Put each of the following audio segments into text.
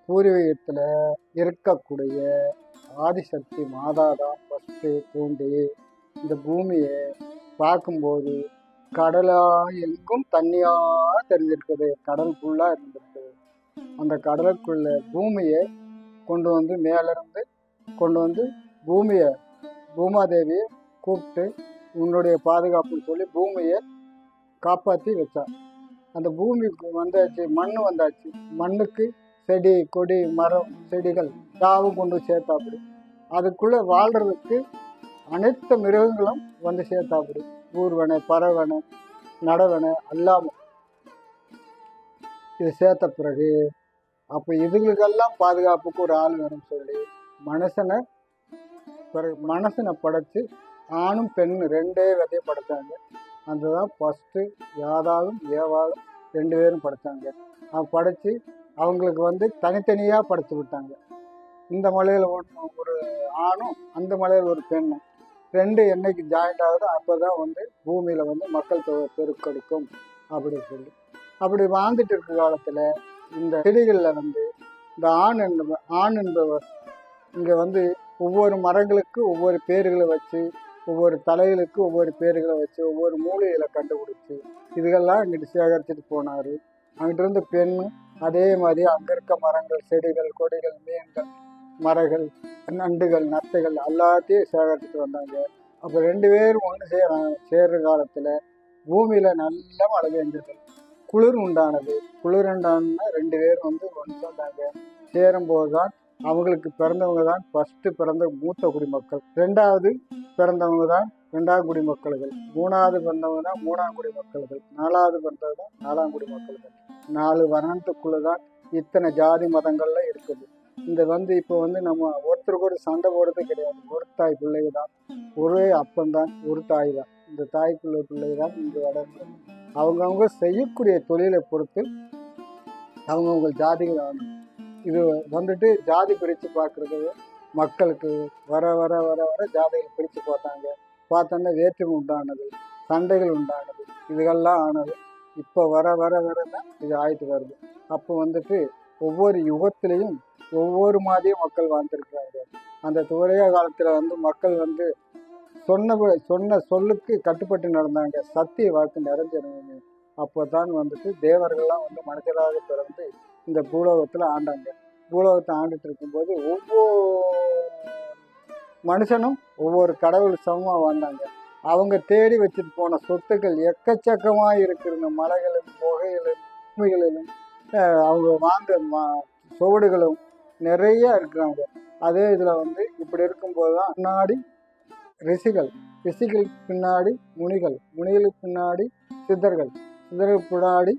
பூர்வீகத்தில் இருக்கக்கூடிய ஆதிசக்தி மாதா தான் ஃபஸ்ட்டு தோண்டி இந்த பூமியை பார்க்கும்போது கடலாக எங்கும் தண்ணியாக தெரிஞ்சிருக்குது, கடல் ஃபுல்லாக இருந்திருக்கு. அந்த கடலுக்குள்ள பூமியை கொண்டு வந்து மேலேருந்து கொண்டு வந்து பூமாதேவியை கூப்பிட்டு உன்னுடைய பாதுகாப்புன்னு சொல்லி பூமியை காப்பாற்றி வச்சா. அந்த பூமிக்கு வந்தாச்சு, மண் வந்தாச்சு, மண்ணுக்கு செடி கொடி மரம் செடிகள் யாவும் கொண்டு சேர்த்தாப்படி. அதுக்குள்ளே வாழ்கிறதுக்கு அனைத்து மிருகங்களும் வந்து சேர்த்தாப்படி. ஊர்வனை பறவனை நடவனை எல்லாமே இது சேர்த்த பிறகு அப்போ இதுகளுக்கெல்லாம் பாதுகாப்புக்கு ஒரு ஆள் வேணும்னு சொல்லி மனுஷனை படைச்சு ஆணும் பெண்ணு ரெண்டே விதையை படைத்தாங்க. அதுதான் ஃபஸ்ட்டு யாதாலும் ஏவாலும் 2 பேரும் படைத்தாங்க. படைச்சு அவங்களுக்கு வந்து தனித்தனியாக படைச்சு விட்டாங்க. இந்த மலையில் ஒரு ஆணும் அந்த மலையில் ஒரு பெண்ணும் 2 என்னைக்கு ஜாயிண்ட் ஆகுதோ அப்போ தான் வந்து பூமியில் வந்து மக்கள் தொகை பெருக்கெடுக்கும் அப்படின்னு சொல்லி அப்படி வாழ்ந்துட்டு இருக்க காலத்தில் இந்த செடிகளில் வந்து இந்த ஆண் என்பவர் இங்கே வந்து ஒவ்வொரு மரங்களுக்கு ஒவ்வொரு பேர்களை வச்சு, ஒவ்வொரு தலைகளுக்கு ஒவ்வொரு பேர்களை வச்சு, ஒவ்வொரு மூலிகளை கண்டுபிடிச்சி இதுகெல்லாம் இங்கிட்டு சேகரிச்சுட்டு போனார். அங்கிட்டு இருந்த பெண்ணு அதே மாதிரி அங்கே இருக்க மரங்கள் செடிகள் கொடிகள் மீன்கள் மரங்கள் நண்டுகள் நத்தைகள் எல்லாத்தையும் சேகரிச்சுட்டு வந்தாங்க. அப்போ 2 பேரும் ஒன்று சேர்ற காலத்தில் பூமியில் நல்ல மழை பெஞ்சது, குளிர் உண்டானது. குளிர் உண்டானா 2 பேரும் வந்து ஒன்று சேர்ந்தாங்க. சேரும்போது தான் அவங்களுக்கு பிறந்தவங்க தான் ஃபஸ்ட்டு பிறந்த மூத்த குடிமக்கள், 2வது பிறந்தவங்க தான் 2ஆம் குடிமக்கள்கள், 3வது பிறந்தவங்க தான் 3ஆம் குடிமக்கள்கள், 4வது பிறந்தது தான் 4ஆம் குடிமக்கள்கள். 4 வர்ணத்துக்குள்ளே தான் இத்தனை ஜாதி மதங்கள்லாம் இருக்குது. இந்த வந்து இப்போ வந்து நம்ம ஒருத்தருக்கு ஒரு சண்டை போடுறதே கிடையாது. ஒரு தாய் பிள்ளைங்க தான், ஒரே அப்பந்தான், ஒரு தாய் தான். இந்த தாய்க்குள்ள பிள்ளை தான் இங்கே வளர்ந்து அவங்கவுங்க செய்யக்கூடிய தொழிலை பொறுத்து அவங்கவுங்க ஜாதிகள் ஆகணும். இது வந்துட்டு ஜாதி பிரித்து பார்க்குறது மக்களுக்கு வர வர வர வர ஜாதிகள் பிரித்து பார்த்தோன்னா வேற்றுமை உண்டானது, சண்டைகள் உண்டானது, இதுகள்லாம் ஆனது. இப்போ வர வர வர தான் இது ஆயிட்டு வருது. அப்போ வந்துட்டு ஒவ்வொரு யுகத்திலையும் ஒவ்வொரு மாதிரியும் மக்கள் வாழ்ந்துருக்கிறாங்க. அந்த துறைய காலத்தில் வந்து மக்கள் வந்து சொன்ன சொல்லுக்கு கட்டுப்பட்டு நடந்தாங்க. சத்திய வாக்கு நிறைஞ்சிருந்தாங்க. அப்போ தான் வந்துட்டு தேவர்கள்லாம் வந்து மனிதராக பிறந்து இந்த பூலோகத்தில் ஆண்டாங்க. பூலோகத்தை ஆண்டுட்டு இருக்கும்போது ஒவ்வொரு மனுஷனும் ஒவ்வொரு கடவுள் சமமாக வாழ்ந்தாங்க. அவங்க தேடி வச்சுட்டு போன சொத்துக்கள் எக்கச்சக்கமாக இருக்கிற மலைகளிலும் புகைகளிலும் உண்மைகளிலும் அவங்க வாழ்ந்த சுவடுகளும் நிறைய இருக்கிறாங்க. அதே இதில் வந்து இப்படி இருக்கும்போது தான் முன்னாடி ரிஷிகள் பின்னாடி முனிகளுக்கு பின்னாடி சித்தர்கள் பின்னாடி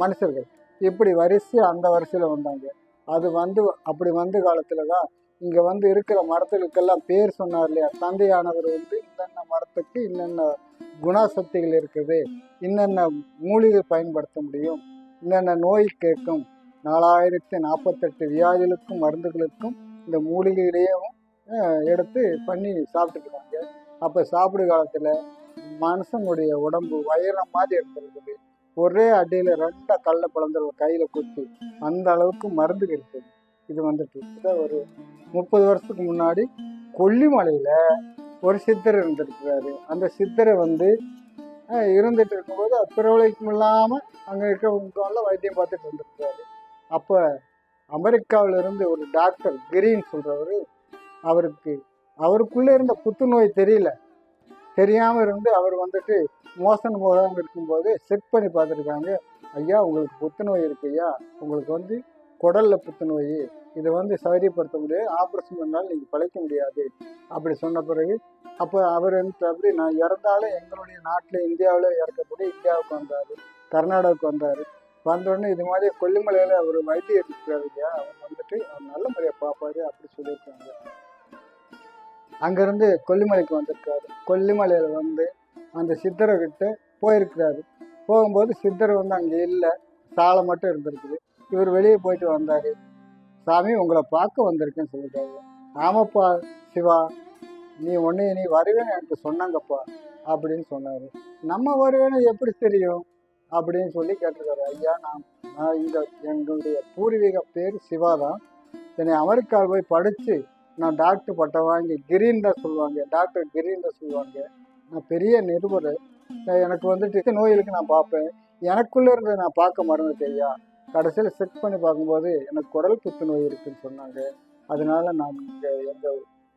மனுஷர்கள், இப்படி வரிசை அந்த வரிசையில் வந்தாங்க. அது வந்து அப்படி வந்த காலத்தில் தான் இங்கே வந்து இருக்கிற மரத்துகளுக்கெல்லாம் பேர் சொன்னார் இல்லையா, தந்தையானவர் வந்து இன்னென்ன மரத்துக்கு இன்னென்ன குணசக்திகள் இருக்குது, இன்னென்ன மூலிகை பயன்படுத்த முடியும், இன்னென்ன நோய் கேட்கும், 4048 வியாதிகளுக்கும் மருந்துகளுக்கும் இந்த மூலிகையிலேயும் எடுத்து பண்ணி சாப்பிட்டுக்கிறாங்க. அப்போ சாப்பிடு காலத்தில் மனுஷனுடைய உடம்பு வைரம் மாதிரி இருந்திருக்குது. ஒரே அடியில் 2 கல்லை பிளந்துரு கையில் குத்தி அந்த அளவுக்கு மருந்து இருக்குது. இது வந்துட்டு இதை ஒரு 30 வருஷத்துக்கு முன்னாடி கொல்லிமலையில் ஒரு சித்தர் இருந்திருக்கிறாரு. அந்த சித்தரை வந்து இருந்துட்டு இருக்கும்போது பிரபலிக்கும் இல்லாமல் அங்கே இருக்கிறவங்களால வைத்தியம் பார்த்துட்டு இருந்திருக்கிறாரு. அப்போ அமெரிக்காவிலிருந்து ஒரு டாக்டர் கிரீன் சொல்கிறவர் அவருக்குள்ளே இருந்த புத்துநோய் தெரியாமல் இருந்து அவர் வந்துட்டு மோசன் போகாமல் இருக்கும்போது செக் பண்ணி பார்த்துருக்காங்க. ஐயா உங்களுக்கு புத்துநோய் இருக்கு, ஐயா உங்களுக்கு வந்து குடலில் புத்துநோய், இதை வந்து சௌரியப்படுத்த முடியாது, ஆப்ரேஷன் பண்ணாலும் நீங்கள் பழைக்க முடியாது அப்படி சொன்ன பிறகு அப்போ அவர் அப்படி நான் இறந்தாலும் எங்களுடைய நாட்டில் இந்தியாவில் இறக்கக்கூடிய இந்தியாவுக்கு வந்தார், கர்நாடகாவுக்கு வந்தார். வந்தோடனே இது மாதிரி கொல்லிமலையில் அவர் வைத்தியம் இருக்கிறாரு இல்லையா, அவர் வந்துட்டு அவர் நல்ல முறையை பார்ப்பாரு அப்படி சொல்லியிருக்காங்க. அங்கேருந்து கொல்லிமலைக்கு வந்திருக்காரு. கொல்லிமலையில் வந்து அந்த சித்தரை கிட்ட போயிருக்கிறாரு. போகும்போது சித்தர் வந்து அங்கே இல்லை, சாலை மட்டும் இருந்திருக்குது. இவர் வெளியே போயிட்டு வந்தார். சாமி உங்களை பார்க்க வந்திருக்கேன்னு சொல்லிட்டாரு. ஆமாப்பா சிவா, நீ வருவேன்னு எனக்கு சொன்னாங்கப்பா அப்படின்னு சொன்னார். நம்ம வருவேன்னு எப்படி தெரியும் அப்படின்னு சொல்லி கேட்டிருக்காரு. ஐயா நான் நான் இங்கே எங்களுடைய பூர்வீக பேர் சிவா தான். என்னை அமெரிக்காவில் போய் படித்து நான் டாக்டர் பட்டம் வாங்கி கிரீன் தான் சொல்லுவாங்க, டாக்டர் கிரீன் தான் சொல்லுவாங்க. நான் பெரிய நிருபர். எனக்கு வந்துட்டு நோய்களுக்கு நான் பார்ப்பேன். எனக்குள்ளே இருந்ததை நான் பார்க்க மறந்துட்டேன் ஐயா. கடைசியில் செக் பண்ணி பார்க்கும்போது எனக்கு குடல் புற்றுநோய் இருக்குதுன்னு சொன்னாங்க. அதனால நான் இங்கே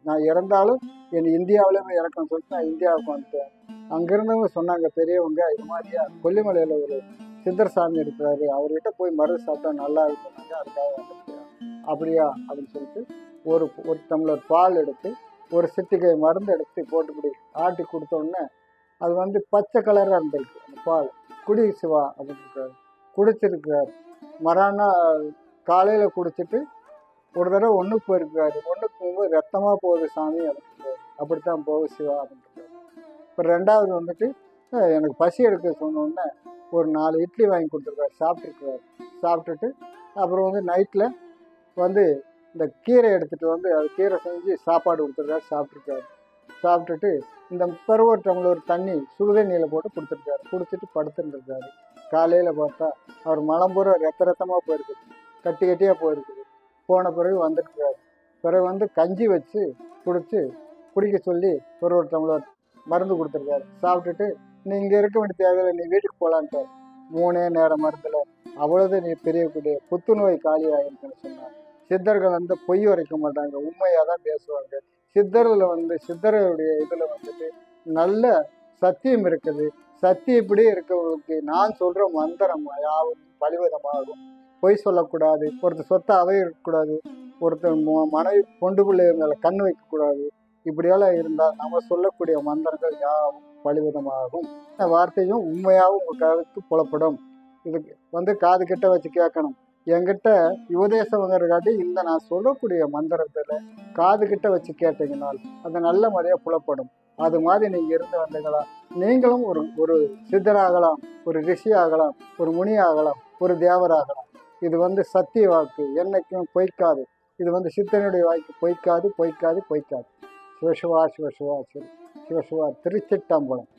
நான் இறந்தாலும் என் இந்தியாவிலேயுமே இறக்கணும்னு சொல்லிட்டு நான் இந்தியாவுக்கு வந்துட்டேன். அங்கிருந்தவங்க சொன்னாங்க பெரியவங்க, இது மாதிரியா கொல்லிமலையில் ஒரு சித்தர் சாமி இருக்கிறாரு, அவர்கிட்ட போய் மருந்து சாப்பிட்டா நல்லா இருக்குன்னாங்க. அதுக்காக வந்துட்டேன். அப்படியா அப்படின்னு சொல்லிட்டு ஒரு ஒரு டம்ளர் பால் எடுத்து ஒரு சிட்டிகை மருந்து எடுத்து போட்டுப்படி ஆட்டி கொடுத்தோடனே அது வந்து பச்சை கலராக இருந்திருக்கு அந்த பால். குடி சிவா அப்படின்னு இருக்காரு, குடிச்சிருக்கிறார். மறுநாள் காலையில் குடிச்சிட்டு ஒரு தடவை ஒன்றுக்கு போயிருக்காரு. ஒன்றுக்கு போகும்போது ரத்தமாக போகுது சாமி அப்படின்றாரு. அப்படித்தான் போகுது சிவா அப்படின்றாரு. இப்போ ரெண்டாவது வந்துட்டு எனக்கு பசி எடுக்க சொன்னோடனே ஒரு 4 இட்லி வாங்கி கொடுத்துருக்காரு, சாப்பிட்ருக்காரு. சாப்பிட்டுட்டு அப்புறம் வந்து நைட்டில் வந்து இந்த கீரை எடுத்துகிட்டு வந்து அது கீரை செஞ்சு சாப்பாடு கொடுத்துருக்காரு, சாப்பிட்ருக்காரு. சாப்பிட்டுட்டு இந்த ஒரு டம்ளர் தண்ணி சுடுதண்ணியில் போட்டு கொடுத்துருக்காரு. குடிச்சிட்டு படுத்துருந்துருக்காரு. காலையில் பார்த்தா அவர் மலம்பூரா ரத்தமாக போயிருக்குது, கட்டி கட்டியாக போயிருக்குது. போன பிறகு வந்துட்டுருக்காரு. பிறகு வந்து கஞ்சி வச்சு குடிக்க சொல்லி ஒரு டம்ளர் மருந்து கொடுத்துருக்காரு. சாப்பிட்டுட்டு நீ இங்கே இருக்க வேண்டிய தேவையில்லை, நீ வீட்டுக்கு போகலான்ட்டார். 3 நேரம் மருந்தில் அவ்வளோது நீ பெரியக்கூடிய புத்துநோய் காலி ஆகிருக்குன்னு சொன்னார். சித்தர்கள் வந்து பொய் உரைக்க மாட்டாங்க, உண்மையாக தான் பேசுவாங்க. சித்தரில் வந்து சித்தருடைய இதில் வந்துட்டு நல்ல சத்தியம் இருக்குது. சத்தியப்படி இருக்கவங்களுக்கு நான் சொல்கிற மந்திரம் யாவும் பலிவிதமாகும். பொய் சொல்லக்கூடாது, ஒருத்தர் சொத்தை அவையக்கூடாது, ஒருத்தர் மனைவி பொண்டு பிள்ளை மேலே கண் வைக்கக்கூடாது. இப்படியெல்லாம் இருந்தால் நம்ம சொல்லக்கூடிய மந்திரங்கள் யாவும் பலிவிதமாகும். இந்த வார்த்தையும் உண்மையாகவும் உங்கள் காதுக்கு புலப்படும். இதுக்கு வந்து காது கிட்ட வச்சு கேட்கணும். என்கிட்ட உபதேசவங்கிற காட்டி இந்த நான் சொல்லக்கூடிய மந்திரத்தில் காது கிட்ட வச்சு கேட்டீங்கனால் அது நல்ல முறையாக புலப்படும். அது மாதிரி நீங்கள் இருந்து வந்தீங்களா, நீங்களும் ஒரு சித்தராகலாம், ஒரு ரிஷி ஆகலாம், ஒரு முனி ஆகலாம், ஒரு தேவராகலாம். இது வந்து சத்திய வாக்கு, என்னைக்கும் பொய்க்காது. இது வந்து சித்தனுடைய வாய்க்கு பொய்க்காது, பொய்க்காது, பொய்க்காது. சிவசிவா சிவசிவா சிவசிவா. திருச்சிட்டம்பலம்.